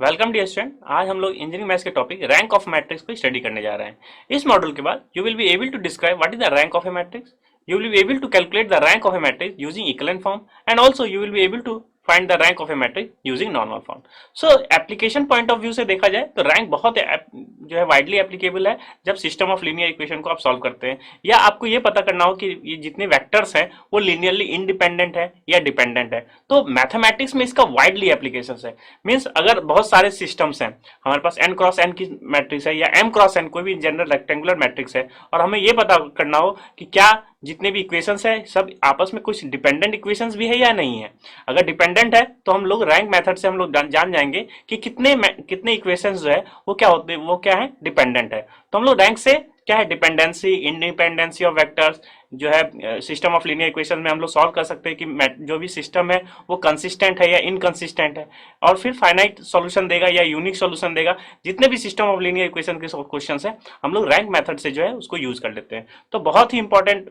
Welcome dear student. आज हम लोग इंजीनियरिंग मैथ्स के टॉपिक रैंक ऑफ मैट्रिक्स को स्टडी करने जा रहे हैं। इस मॉड्यूल के बाद you will be able to describe what is the rank of a matrix. You will be able to calculate the rank of a matrix using echelon form, and also you will be able to find the rank of a matrix using normal form. So application point of view से देखा जाए तो rank बहुत जो है widely applicable है जब system of linear equation को आप सॉल्व करते हैं, या आपको ये पता करना हो कि ये जितने वेक्टर्स हैं वो लीनियरली इंडिपेंडेंट है या डिपेंडेंट है। तो मैथमेटिक्स में इसका वाइडली एप्लीकेशन है। मीन्स अगर बहुत सारे सिस्टम्स हैं, हमारे पास n क्रॉस n की मैट्रिक्स है या m क्रॉस n कोई भी जनरल रेक्टेंगुलर मैट्रिक्स है, और हमें ये पता करना हो कि क्या जितने भी इक्वेशंस है सब आपस में कुछ डिपेंडेंट इक्वेशंस भी है या नहीं है। अगर डिपेंडेंट है तो हम लोग रैंक मेथड से हम लोग जान जाएंगे कि कितने इक्वेशंस जो है वो क्या होते हैं, वो क्या है, डिपेंडेंट है। तो हम लोग रैंक से क्या है, डिपेंडेंसी, इंडिपेंडेंसी ऑफ वेक्टर्स जो है सिस्टम ऑफ लीनियर इक्वेशन में हम लोग सॉल्व कर सकते हैं कि जो भी सिस्टम है वो कंसिस्टेंट है या इनकंसिस्टेंट है, और फिर फाइनाइट सॉल्यूशन देगा या यूनिक सॉल्यूशन देगा। जितने भी सिस्टम ऑफ लीनियर इक्वेशन के क्वेश्चन है हम लोग रैंक मेथड से जो है उसको यूज कर लेते हैं। तो बहुत ही इंपॉर्टेंट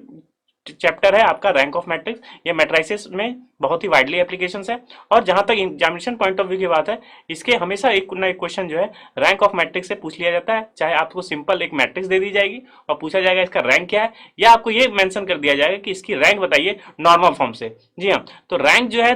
चैप्टर है आपका रैंक ऑफ मैट्रिक्स। ये मैट्रिसेस में बहुत ही वाइडली एप्लीकेशंस है, और जहां तक एग्जामिनेशन पॉइंट ऑफ व्यू की बात है, इसके हमेशा एक ना एक क्वेश्चन जो है रैंक ऑफ मैट्रिक्स से पूछ लिया जाता है। चाहे आपको सिंपल एक मैट्रिक्स दे दी जाएगी और पूछा जाएगा इसका रैंक क्या है, या आपको ये मेंशन कर दिया जाएगा कि इसकी रैंक बताइए नॉर्मल फॉर्म से। जी हाँ, तो रैंक जो है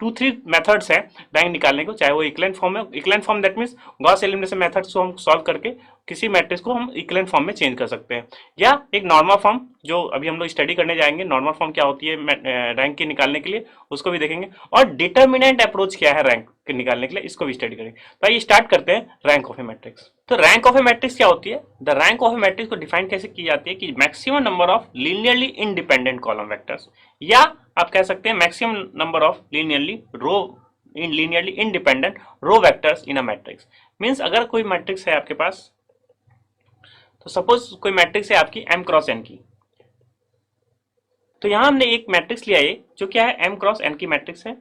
2-3 मेथड्स है रैंक निकालने को, चाहे वो इक्विवेलेंट फॉर्म है। Equivalent form that means Gauss elimination methods को हम सॉल्व करके किसी मैट्रिक्स को हम इक्विवेलेंट फॉर्म में चेंज कर सकते हैं, या एक नॉर्मल फॉर्म जो अभी हम लोग स्टडी करने जाएंगे, नॉर्मल फॉर्म क्या होती है रैंक के निकालने के लिए, उसको भी देखेंगे, और डिटर्मिनेंट अप्रोच क्या है रैंक के निकालने के लिए, इसको भी स्टडी करेंगे। तो आइए स्टार्ट करते हैं रैंक ऑफ ए मैट्रिक्स। तो रैंक ऑफ ए मैट्रिक्स क्या होती है? The rank of a matrix को डिफाइन कैसे की जाती है कि maximum number of linearly independent column vectors, या आप कह सकते हैं maximum number of linearly independent row vectors in a matrix. Means अगर कोई मैट्रिक्स है आपके पास, तो सपोज कोई मैट्रिक्स है आपकी m क्रॉस n की, तो यहां हमने एक मैट्रिक्स लिया है जो क्या है m क्रॉस n की मैट्रिक्स है।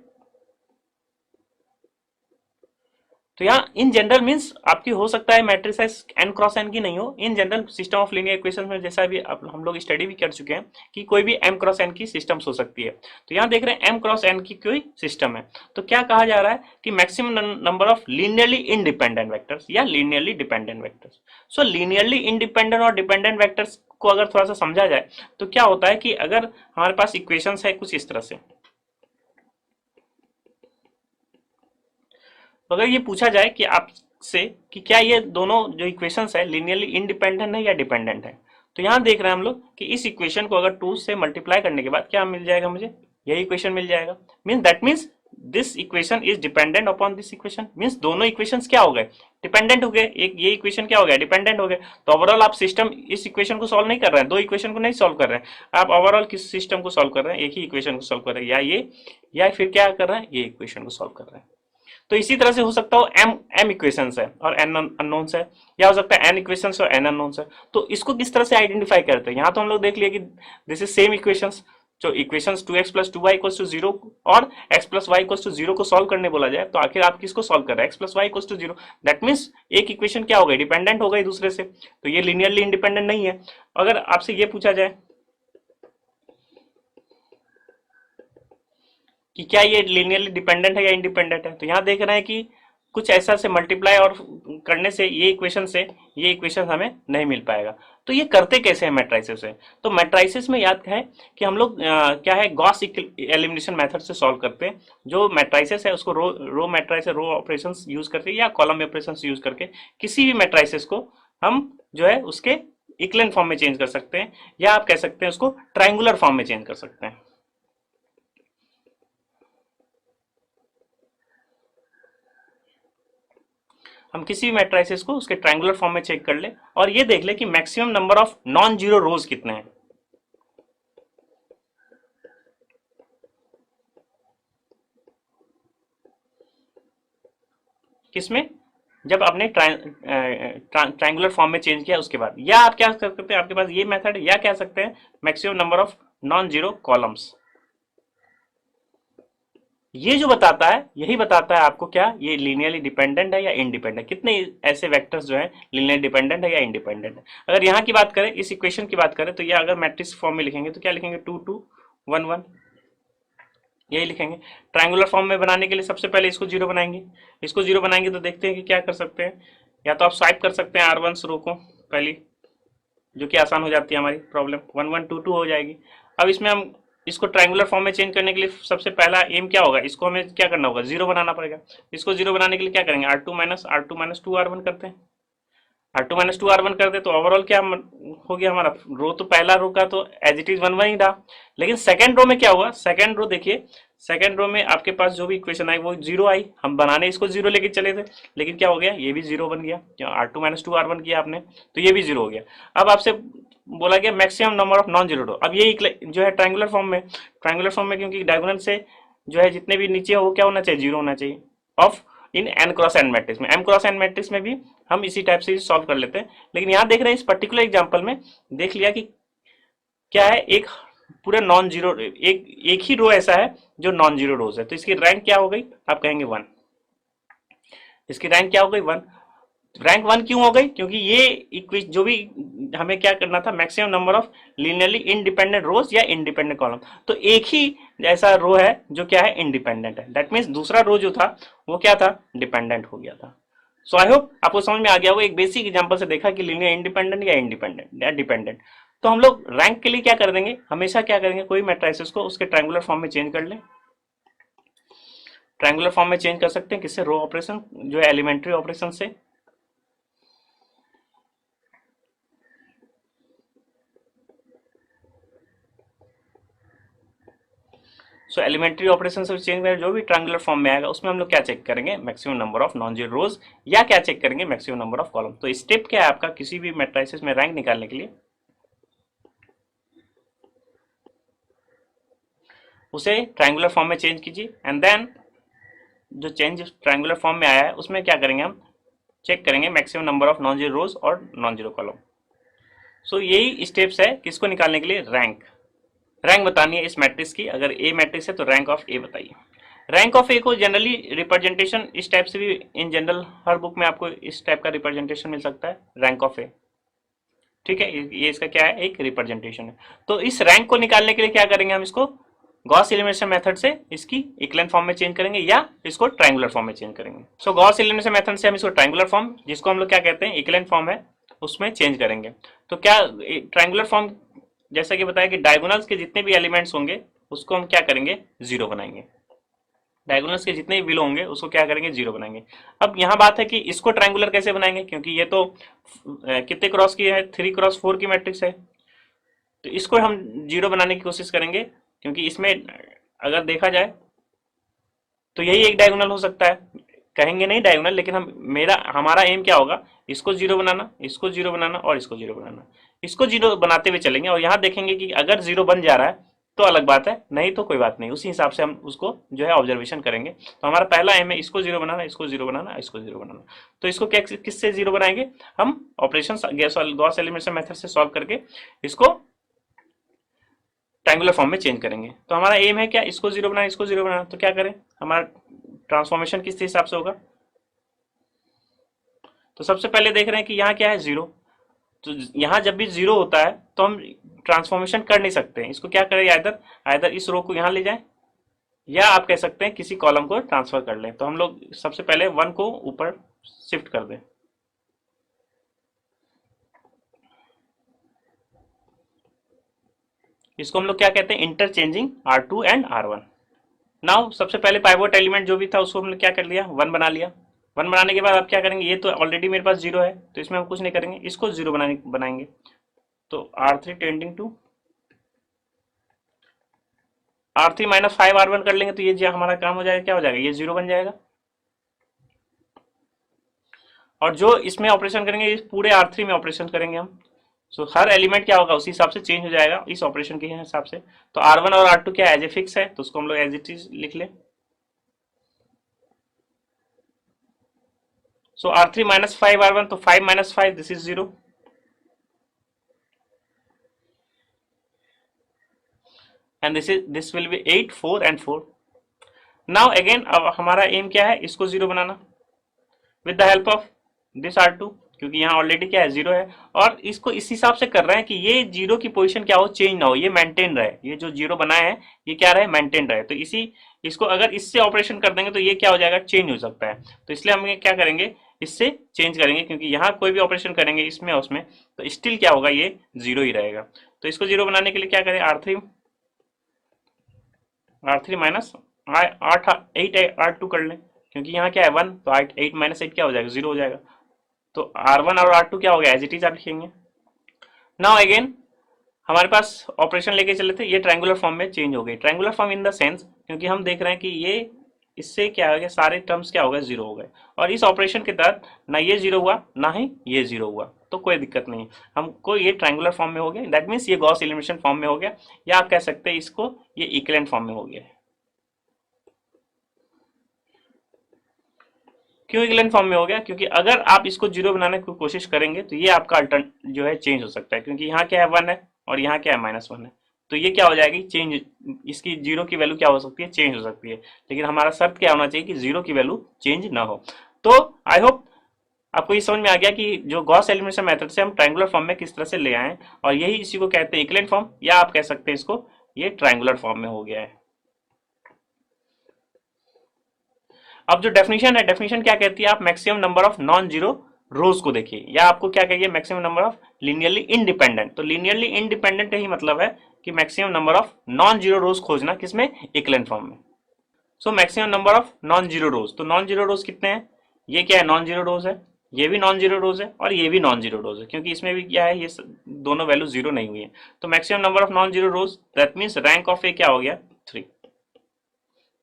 तो यहाँ इन जनरल मींस आपकी हो सकता है मैट्रिक्स n क्रॉस n की नहीं हो। In general system of linear equation में जैसा भी हम लोग स्टडी भी कर चुके हैं कि कोई भी m क्रॉस n की सिस्टम्स हो सकती है। तो यहाँ देख रहे हैं m क्रॉस n की कोई सिस्टम है, तो क्या कहा जा रहा है कि maximum number of linearly independent vectors या लीनियरली डिपेंडेंट वेक्टर्स। सो लीनियरली इंडिपेंडेंट और डिपेंडेंट वेक्टर्स को अगर थोड़ा सा समझा जाए तो क्या होता है कि अगर हमारे पास इक्वेशन है कुछ इस तरह से, तो अगर ये पूछा जाए कि आपसे कि क्या ये दोनों जो इक्वेशंस है लीनियरली इंडिपेंडेंट है या डिपेंडेंट है, तो यहां देख रहे हैं हम लोग कि इस इक्वेशन को अगर 2 से मल्टीप्लाई करने के बाद क्या मिल जाएगा, मुझे यही इक्वेशन मिल जाएगा। Means this equation is dependent upon this equation. Means दोनों इक्वेशंस क्या हो गए, डिपेंडेंट हो गए। एक ये इक्वेशन क्या हो गया, डिपेंडेंट हो गए। तो ओवरऑल आप सिस्टम इस इक्वेशन को सॉल्व नहीं कर रहे हैं, दो इक्वेशन को नहीं सॉल्व कर रहे हैं, आप ओवरऑल किस सिस्टम को सॉल्व कर रहे हैं, एक ही इक्वेशन को सॉल्व कर रहे हैं, या ये या फिर क्या कर रहे हैं, ये इक्वेशन को सॉल्व कर रहे हैं। तो इसी तरह से हो सकता हो m इक्वेशंस है और n अननोन्स है, या हो सकता है n इक्वेशंस और n अननोन्स है। तो इसको किस तरह से आइडेंटिफाई करते हैं, यहाँ तो हम लोग देख लिया कि दिस इज सेम इक्वेशंस। जो इक्वेशंस 2x + 2y = 0 और x + y = 0 को सॉल्व करने बोला जाए, तो आखिर आप किसको सॉल्व कर रहे हैं, x + y = 0। दैट मींस एक इक्वेशन क्या हो गई, डिपेंडेंट हो गई दूसरे से, तो ये लीनियरली इंडिपेंडेंट नहीं है। अगर आपसे ये पूछा जाए कि क्या ये लीनियरली डिपेंडेंट है या इंडिपेंडेंट है, तो यहाँ देख रहे हैं कि कुछ ऐसा से मल्टीप्लाई और करने से ये इक्वेशन हमें नहीं मिल पाएगा। तो ये करते कैसे हैं मैट्रिसेस से? तो मैट्रिसेस में याद है कि हम लोग क्या है, गॉस एलिमिनेशन मेथड से सॉल्व करते हैं। जो मैट्रिसेस है उसको रो मैट्रिस रो ऑपरेशंस यूज करके या कॉलम ऑपरेशंस यूज करके किसी भी मैट्रिसेस को हम जो है उसके इक्विवेलेंट फॉर्म में चेंज कर सकते हैं, या आप कह सकते हैं उसको ट्रायंगुलर फॉर्म में चेंज कर सकते हैं। हम किसी भी मैट्रिसेस को उसके ट्रायंगुलर फॉर्म में चेक कर ले और ये देख ले कि maximum number of non zero रोज कितने हैं। किसमें, जब आपने ट्रायंगुलर फॉर्म में चेंज किया उसके बाद, या आप क्या कर सकते हैं, आपके पास ये मेथड, या कह सकते हैं maximum number of non zero columns. ये जो बताता है, यही बताता है आपको क्या ये लीनियरली डिपेंडेंट है या इंडिपेंडेंट, कितने ऐसे वेक्टर्स जो है लीनियर डिपेंडेंट है या इंडिपेंडेंट है। अगर यहाँ की बात करें, इस इक्वेशन की बात करें, तो ये अगर मैट्रिक्स फॉर्म में लिखेंगे तो क्या लिखेंगे, 2 2 1 1, यही लिखेंगे। ट्रायंगुलर फॉर्म में बनाने के लिए सबसे पहले इसको जीरो बनाएंगे। इसको जीरो बनाएंगे तो देखते हैं कि क्या कर सकते हैं। या तो आप स्वाइप कर सकते हैं R1 रो को पहली, जो कि आसान हो जाती है हमारी प्रॉब्लम, 1 1 2 2 हो जाएगी। अब इसमें हम इसको ट्रायंगुलर फॉर्म में चेंज करने के लिए सबसे पहला एम क्या होगा, इसको हमें क्या करना होगा, जीरो बनाना पड़ेगा। इसको जीरो बनाने के लिए क्या करेंगे, R2 - 2 R1 करते हैं। R2 - 2 R1 कर दे तो ओवरऑल क्या हो गया हमारा, रो तो पहला रो का तो एज इट इज 1 1 ही रहा। लेकिन सेकंड रो में क्या हुआ, सेकंड रो देखिए, सेकंड रो में आपके पास जो भी इक्वेशन आई वो जीरो आई। हम बनाने इसको जीरो लेके चले थे, लेकिन क्या हो गया, ये भी जीरो बन गया। R2 - 2 R1 किया आपने तो ये भी जीरो हो गया। अब आपसे बोला गया maximum number of non zero row. अब ये जो है ट्रायंगुलर फॉर्म में क्योंकि डायगोनल से जो है जितने भी नीचे हो वो क्या होना चाहिए, जीरो होना चाहिए। Of in n cross n matrix में, m क्रॉस n मैट्रिक्स में भी हम इसी टाइप से सॉल्व कर लेते हैं। लेकिन यहाँ देख रहे हैं इस पर्टिकुलर एग्जांपल में देख लिया कि क्या है, एक पूरा नॉन जीरो, एक ही रो ऐसा है जो नॉन जीरो रोज है, तो इसकी रैंक क्या हो गई, आप कहेंगे 1। इसकी रैंक क्या हो गई, 1। रैंक 1 क्यों हो गई, क्योंकि ये इक्वेशन जो भी हमें क्या करना था, maximum number of linearly independent rows या इंडिपेंडेंट कॉलम, तो एक ही ऐसा रो है जो क्या है, इंडिपेंडेंट है। दैट मीन्स दूसरा रो जो था वो क्या था, डिपेंडेंट हो गया था। सो आई होप आपको समझ में आ गया होगा, एक बेसिक एग्जांपल से देखा कि लीनियर इंडिपेंडेंट या इंडिपेंडेंट या डिपेंडेंट। तो हम लोग रैंक के लिए क्या कर देंगे, हमेशा क्या करेंगे, कोई मैट्रिसेस को उसके ट्रायंगुलर फॉर्म में चेंज कर लें। ट्रायंगुलर फॉर्म में चेंज कर सकते हैं किससे, रो ऑपरेशन जो है एलिमेंट्री ऑपरेशन से। सो एलिमेंट्री ऑपरेशन से चेंज करें, जो भी ट्रायंगुलर फॉर्म में आएगा उसमें हम लोग क्या चेक करेंगे, maximum number of non zero रोज, या क्या चेक करेंगे, मैक्सिमम नंबर ऑफ कॉलम। तो स्टेप क्या है आपका किसी भी मैट्रिसेस में रैंक निकालने के लिए, उसे ट्रायंगुलर फॉर्म में चेंज कीजिए एंड देन जो चेंज ट्रायंगुलर फॉर्म में आया है उसमें क्या करेंगे, हम चेक करेंगे maximum number of non zero रोज और नॉन जीरो कॉलम। सो यही स्टेप्स है किसको निकालने के लिए, रैंक बतानी है इस मैट्रिक्स की। अगर ए मैट्रिक्स है तो रैंक ऑफ ए बताइए। रैंक ऑफ ए को जनरली रिप्रेजेंटेशन इस टाइप से भी इन जनरल हर बुक में आपको इस टाइप का रिप्रेजेंटेशन मिल सकता है, रैंक ऑफ ए। ठीक है, ये इसका क्या है, एक रिप्रेजेंटेशन है। तो इस रैंक को निकालने के लिए क्या करेंगे, हम इसको गॉस एलिमिनेशन मेथड से इसकी इक्विवेलेंट फॉर्म में चेंज करेंगे या इसको ट्रायंगुलर फॉर्म में चेंज करेंगे। सो गॉस एलिमिनेशन मेथड से हम इसको ट्रायंगुलर फॉर्म, जिसको हम लोग क्या कहते हैं इक्विवेलेंट फॉर्म है, उसमें चेंज करेंगे। तो क्या ट्रायंगुलर फॉर्म, जैसा कि बताया कि डायगोनल्स के जितने भी एलिमेंट्स होंगे उसको हम क्या करेंगे, जीरो बनाएंगे। डायगोनल्स के जितने भी बिलो होंगे उसको क्या करेंगे, जीरो बनाएंगे। अब यहाँ बात है कि इसको ट्रायंगुलर कैसे बनाएंगे, क्योंकि ये तो कितने क्रॉस की है, 3 क्रॉस 4 की मैट्रिक्स है। तो इसको हम जीरो बनाने की कोशिश करेंगे, क्योंकि इसमें अगर देखा जाए तो यही एक डायगोनल हो सकता है, कहेंगे नहीं डायगोनल, लेकिन हमारा एम क्या होगा, इसको जीरो बनाना, इसको जीरो बनाना और इसको जीरो बनाना। इसको जीरो बनाते हुए चलेंगे और यहाँ देखेंगे कि अगर जीरो बन जा रहा है तो अलग बात है, नहीं तो कोई बात नहीं, उसी हिसाब से हम उसको जो है ऑब्जर्वेशन करेंगे। तो हमारा पहला एम है इसको जीरो बनाना, इसको जीरो बनाना, इसको जीरो बनाना। तो इसको क्या किससे जीरो बनाएंगे, हम ऑपरेशन गॉस एलिमिनेशन मेथड से सॉल्व करके इसको ट्रायंगुलर फॉर्म में चेंज करेंगे। तो हमारा एम है क्या, इसको जीरो बनाना, इसको जीरो बनाना। तो क्या करें, हमारा ट्रांसफॉर्मेशन किस हिसाब से होगा, तो सबसे पहले देख रहे हैं कि यहाँ क्या है, जीरो। तो यहाँ जब भी जीरो होता है तो हम ट्रांसफॉर्मेशन कर नहीं सकते हैं। इसको क्या करें, आइदर इस रो को यहाँ ले जाएं, या आप कह सकते हैं किसी कॉलम को ट्रांसफर कर लें। तो हम लोग सबसे पहले 1 को ऊपर शिफ्ट कर दें। इसको हम लोग क्या कहते हैं, interchanging R2 and R1। Now सबसे पहले पाइवोट एलिमेंट जो भी था उसको हमने क्या कर लिया, 1 बना लिया। 1 बनाने के बाद आप क्या करेंगे, ये तो ऑलरेडी मेरे पास जीरो है तो इसमें हम कुछ नहीं करेंगे, इसको जीरो बनाएंगे। तो R3 tending to R3 - 5 R1 कर लेंगे तो ये हमारा काम हो जाएगा, क्या हो जाएगा, ये जीरो बन जाएगा। और जो इसमें ऑपरेशन करेंगे इस पूरे R3 में ऑपरेशन करेंगे हम। सो हर एलिमेंट क्या होगा उसी हिसाब से चेंज हो जाएगा इस ऑपरेशन के हिसाब से। तो R1 और R2 क्या एज ए फिक्स है, तो उसको हम लोग एज इट इज लिख लें। So R3 - 5 R1, तो 5 - 5 this is 0, and this will be 8 4 and 4। Now again अब हमारा एम क्या है, इसको zero banana with the help of this R2, क्योंकि यहाँ ऑलरेडी क्या है, 0 है, और इसको इस हिसाब से कर रहे हैं कि ये 0 की पोजीशन क्या हो, चेंज ना हो, ये मेंटेन रहे, ये जो 0 बनाया है ये क्या रहे, मेंटेन रहे। तो इसको अगर इससे ऑपरेशन कर देंगे तो ये क्या हो जाएगा, चेंज हो सकता है। तो इसलिए हम ये क्या करेंगे, इससे चेंज करेंगे, क्योंकि यहाँ कोई भी ऑपरेशन करेंगे इसमें उसमें तो स्टिल क्या होगा, ये 0 ही रहेगा। तो इसको 0 बनाने के लिए क्या करें, R3 माइनस 8 R2 कर लें, क्योंकि यहाँ क्या है 1, तो 8 माइनस 8 क्या हो जाएगा, 0 हो जाएगा। तो R1 और R2 क्या हो गया, एज इट इज आप लिखेंगे। नाउ अगेन हमारे पास ऑपरेशन लेके चले थे, ये ट्रायंगुलर फॉर्म में चेंज हो गई। Triangular form in the sense, क्योंकि हम देख रहे हैं कि ये इससे क्या हो गया, सारे टर्म्स क्या हो गए, 0 हो गए, और इस ऑपरेशन के तहत ना ये 0 हुआ ना ही ये 0 हुआ, तो कोई दिक्कत नहीं, हमको ये ट्रायंगुलर फॉर्म में हो गया। दैट मीन्स ये गॉस एलिमिनेशन फॉर्म में हो गया, या आप कह सकते हैं इसको ये इक्विवेलेंट फॉर्म में हो गया। क्यों इक्विवेलेंट फॉर्म में हो गया, क्योंकि अगर आप इसको 0 बनाने की कोशिश करेंगे तो ये आपका अल्टरन जो है चेंज हो सकता है, क्योंकि यहाँ क्या है 1 है और यहाँ क्या है -1 है, तो ये क्या हो जाएगी, चेंज, इसकी 0 की वैल्यू क्या हो सकती है, चेंज हो सकती है। लेकिन हमारा शर्त क्या होना चाहिए कि 0 की वैल्यू चेंज ना हो। तो आई होप आपको ये समझ में आ गया कि जो गॉस एलिमिनेशन मेथड से हम ट्रायंगुलर फॉर्म में किस तरह से ले आए, और यही इसी को कहते हैं इक्विवेलेंट फॉर्म, या आप कह सकते हैं इसको ये ट्रायंगुलर फॉर्म में हो गया है। अब जो डेफिनेशन है, डेफिनेशन क्या कहती है, आप maximum number of non zero रोज को देखिए, या आपको क्या कहिए, maximum number of linearly independent. तो लीनियरली इंडिपेंडेंट का ही मतलब है कि maximum number of non zero रोज खोजना, किसमें, इक्विवेलेंट फॉर्म में। So maximum number of non zero रोज, तो नॉन जीरो रोज कितने हैं, ये क्या है, नॉन जीरो रोज है, ये भी नॉन जीरो रोज है, और ये भी नॉन जीरो रोज है, क्योंकि इसमें भी क्या है, ये दोनों वैल्यू 0 नहीं हुई है। तो maximum number of non zero rows, that means rank of a क्या हो गया, 3,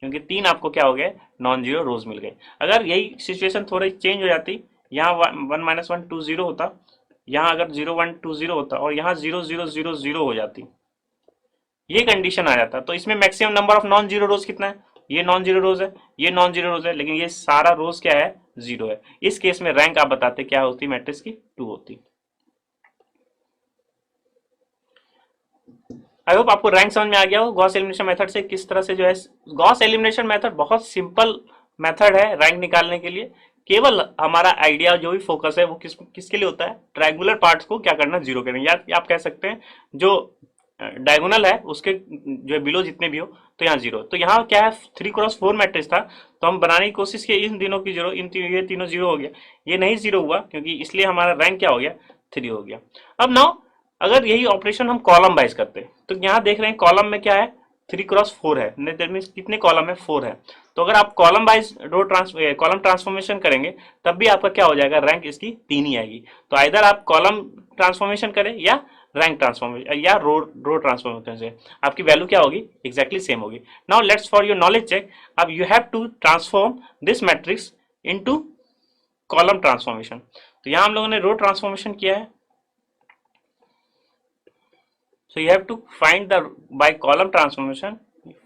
क्योंकि 3 आपको क्या हो गए, नॉन जीरो रोज मिल गए। अगर यही सिचुएशन थोड़ी चेंज हो जाती, यहाँ 1 - 1 2 0 होता, यहाँ अगर 0 1 2 0 होता, और यहाँ 0 0 0 0 हो जाती, ये कंडीशन आ जाता, तो इसमें maximum number of non zero रोज कितना है, ये नॉन जीरो रोज है, ये नॉन जीरो रोज है, लेकिन ये सारा रोज क्या है, 0 है। इस केस में रैंक आप बताते क्या होती, मैट्रिक्स की 2 होती। आई होप आपको रैंक समझ में आ गया हो गॉस एलिमिनेशन मेथड से किस तरह से जो है। गॉस एलिमिनेशन मेथड बहुत सिंपल मेथड है रैंक निकालने के लिए। केवल हमारा आइडिया जो भी फोकस है वो किसके लिए होता है, ट्रायंगुलर पार्ट्स को क्या करना, 0 करना, या आप कह सकते हैं जो डायगोनल है उसके जो है बिलो जितने भी हो, तो यहाँ 0। तो यहाँ क्या है, 3x4 मैट्रिक्स था, तो हम बनाने की कोशिश किए, इन दिनों की 0, ये तीनों 0 हो गया, ये नहीं 0 हुआ, क्योंकि इसलिए हमारा रैंक क्या हो गया, 3 हो गया। अब नाउ अगर यही ऑपरेशन हम कॉलम वाइज करते, तो यहाँ देख रहे हैं कॉलम में क्या है, 3x4 है, दैट मीन्स कितने कॉलम है, 4 है। तो अगर आप कॉलम वाइज कॉलम ट्रांसफॉर्मेशन करेंगे तब भी आपका क्या हो जाएगा, रैंक इसकी 3 ही आएगी। तो आइदर आप कॉलम ट्रांसफॉर्मेशन करें या रैंक ट्रांसफॉर्मेशन या रो ट्रांसफॉर्मेशन से आपकी वैल्यू क्या होगी, एग्जैक्टली सेम होगी। Now let's for your knowledge check, अब you have to transform this matrix into column transformation. तो यहाँ हम लोगों ने रो ट्रांसफॉर्मेशन किया है, so you have to find the by column transformation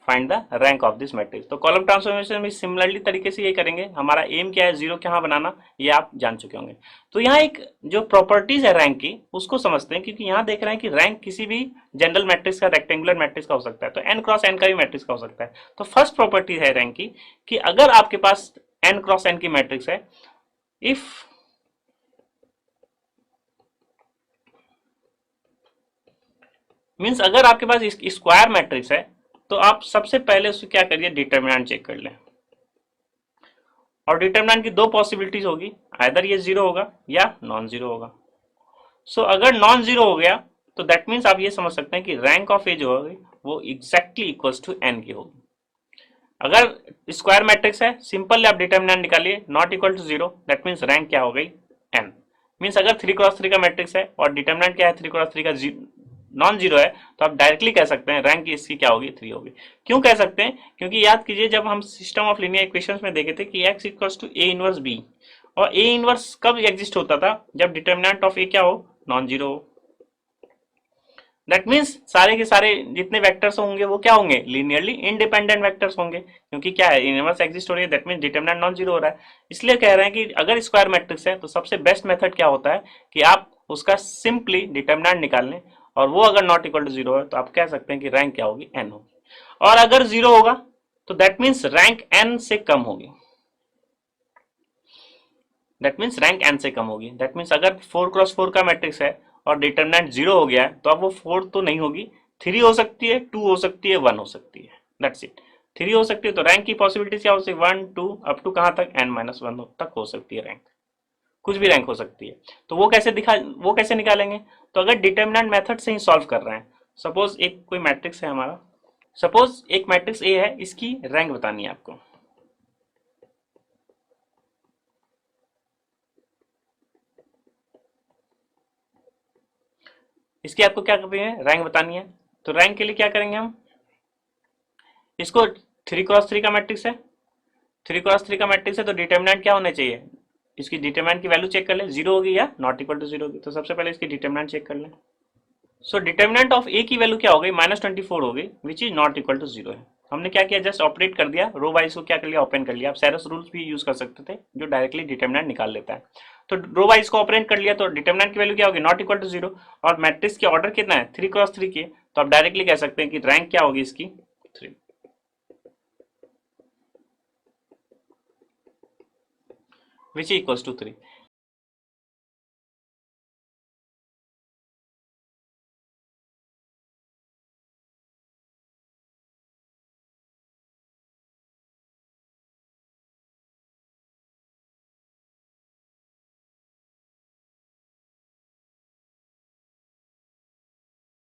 find the rank of this matrix। तो column transformation में सिमिलरली तरीके से ये करेंगे। हमारा एम क्या है, 0 कहाँ बनाना, ये आप जान चुके होंगे। तो यहाँ एक जो प्रॉपर्टीज है रैंक की उसको समझते हैं, क्योंकि यहाँ देख रहे हैं कि रैंक किसी भी जनरल मैट्रिक्स का, रेक्टेंगुलर मैट्रिक्स का हो सकता है, तो n क्रॉस n का भी मैट्रिक्स का हो सकता है। तो फर्स्ट प्रॉपर्टी है रैंक की कि अगर आपके पास n क्रॉस n की मैट्रिक्स है, इफ मीन्स अगर आपके पास स्क्वायर मैट्रिक्स है, तो आप सबसे पहले उसको क्या करिए, डिटर्मिनेंट चेक कर लें। और डिटर्मिनेंट की 2 पॉसिबिलिटीज होगी, आइदर ये 0 होगा या नॉन 0 होगा। सो अगर नॉन 0 हो गया तो दैट मीन्स आप ये समझ सकते हैं कि रैंक ऑफ ए जो होगी वो एग्जैक्टली इक्वल्स टू n की होगी। अगर स्क्वायर मैट्रिक्स है, सिंपल आप डिटर्मिनेंट निकालिए, not equal to 0, that means rank क्या हो गई, n। मीन्स अगर 3x3 का मैट्रिक्स है और डिटर्मिनेंट क्या है, 3x3 का नॉन 0 है, तो आप डायरेक्टली कह सकते हैं रैंक इसकी क्या होगी, 3 होगी। क्यों कह सकते हैं, क्योंकि याद कीजिए जब हम सिस्टम ऑफ लीनियर इक्वेशंस में देखे थे कि x equals to a inverse b, और a इनवर्स कब एग्जिस्ट होता था, जब डिटर्मिनेंट ऑफ a क्या हो, नॉन 0 हो। दैट मीन्स सारे के सारे जितने वेक्टर्स होंगे वो क्या होंगे, लीनियरली इंडिपेंडेंट वेक्टर्स होंगे, क्योंकि क्या है, इनवर्स एग्जिस्ट हो रही है, दैट मीन्स डिटर्मिनेंट नॉन 0 हो रहा है। इसलिए कह रहे हैं कि अगर स्क्वायर मैट्रिक्स है तो सबसे बेस्ट मेथड क्या होता है कि आप उसका सिंपली डिटर्मिनेंट निकाल लें, और वो अगर नॉट इक्वल टू 0 है तो आप कह सकते हैं कि रैंक क्या होगी, n होगी। और अगर 0 होगा तो दैट मीन्स रैंक n से कम होगी। दैट मीन्स रैंक n से कम होगी। दैट मीन्स अगर 4x4 का मैट्रिक्स है और डिटरमिनेंट 0 हो गया है तो अब वो 4 तो नहीं होगी, 3 हो सकती है, 2 हो सकती है, 1 हो सकती है। That's it. 3 हो सकती है तो रैंक की पॉसिबिलिटीज क्या हो सकती है, 1 2 अप टू कहाँ तक, n-1 तक हो सकती है रैंक, कुछ भी रैंक हो सकती है। तो वो कैसे निकालेंगे, तो अगर डिटरमिनेंट मेथड से ही सॉल्व कर रहे हैं, सपोज एक कोई मैट्रिक्स है हमारा, सपोज एक मैट्रिक्स ए है, इसकी रैंक बतानी है आपको। इसकी आपको क्या करनी है, रैंक बतानी है। तो रैंक के लिए क्या करेंगे हम, इसको 3x3 का मैट्रिक्स है, 3x3 का मैट्रिक्स है तो डिटरमिनेंट क्या होना चाहिए, इसकी डिटरमिनेंट की वैल्यू चेक कर ले, 0 होगी या नॉट इक्वल टू 0 होगी। तो सबसे पहले इसकी डिटरमिनेंट चेक कर लें। सो डिटरमिनेंट ऑफ ए की वैल्यू क्या हो गई, -24 हो गई, which is not equal to 0 है। हमने क्या किया, जस्ट ऑपरेट कर दिया, रो वाइज को क्या कर लिया, ओपन कर लिया। आप सैरस रूल्स भी यूज कर सकते थे जो डायरेक्टली डिटरमिनेंट निकाल लेता है। तो रो वाइज को ऑपरेट कर लिया तो डिटरमिनेंट की वैल्यू क्या होगी, नॉट इक्वल टू 0, और मैट्रिक्स की ऑर्डर कितना है, 3x3 की, तो आप डायरेक्टली कह सकते हैं कि रैंक क्या होगी इसकी, 3, विच इक्वल्स टू 3।